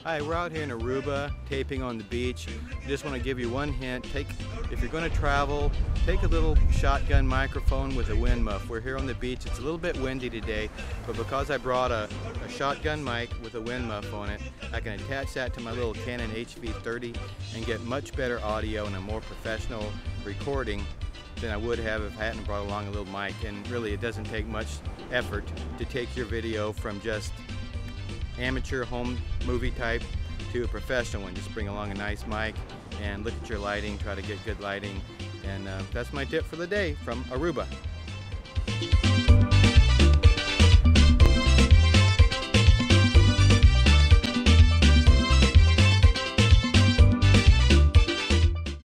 Hi, we're out here in Aruba taping on the beach. Just want to give you one hint. If you're going to travel, take a little shotgun microphone with a wind muff. We're here on the beach. It's a little bit windy today, but because I brought a shotgun mic with a wind muff on it, I can attach that to my little Canon HV30 and get much better audio and a more professional recording than I would have if I hadn't brought along a little mic. And really, it doesn't take much effort to take your video from just amateur home movie type to a professional one. Just bring along a nice mic and look at your lighting, try to get good lighting, and that's my tip for the day from Aruba.